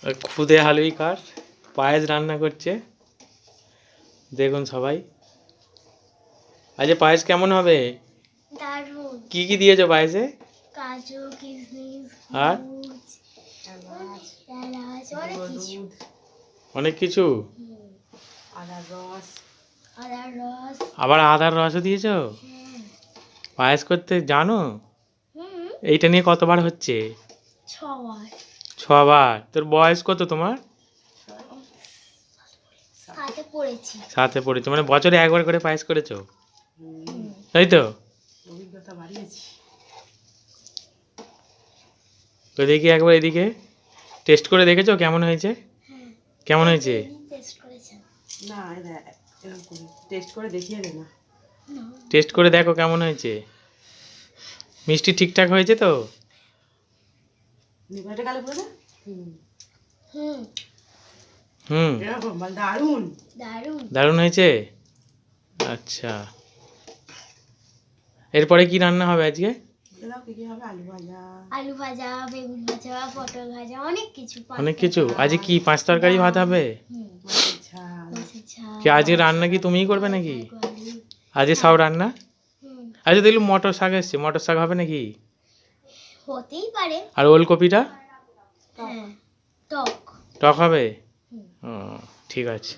খুদে হালুইকার পায়েস রান্না করছে, দেখুন সবাই। আজ পায়েস কেমন হবে? দারুণ। কি কি দিয়েছো পায়েসে? কাজু, কিশমিশ, আর এলাচ, অনেক কিছু। আদার রস। আবার আদার রসও দিয়েছো? হ্যাঁ। পায়েস করতে জানো? এইটা নিয়ে কতবার হচ্ছে? 6 বার। 6 বার। তোর বয়স কত তোমার? 7-এ পড়েছি। 7-এ পড়েছো, মানে বছরে একবার করে পায়েস করেছো, তাই তো? অভিজ্ঞতা বাড়িয়েছি। তো দেখি একবার এদিকে টেস্ট করে দেখেছো কেমন হয়েছে? কেমন হয়েছে? টেস্ট করেছেন? না, এরকম করে টেস্ট করে দেখিয়ে দে না। টেস্ট করে দেখো কেমন হয়েছে। মিষ্টি ঠিকঠাক হয়েছে তো? নিবারে গালে পড়ে না? হুম। হুম, এরকম মানে দারুণ। দারুণ। দারুণ হয়েছে। আচ্ছা, এরপরে কি রান্না হবে আজকে? এটাও কি হবে? আলু ভাজা, বেগুন ভাজা, পটল ভাজা, অনেক কিছু। অনেক কিছু। আজকে কি 5 তরকারি ভাত হবে? মাছের ঝাল। মাছের ঝাল। কি আজকে রান্না কি তুমিই করবে নাকি? আজকে সব রান্না? আচ্ছা, দেখলুম মটর শাক এসছে, মটর শাক হবে নাকি? হতেই পারে। আর ওলকপিটা? হ্যাঁ, টক। টক হবে? ও, ঠিক আছে।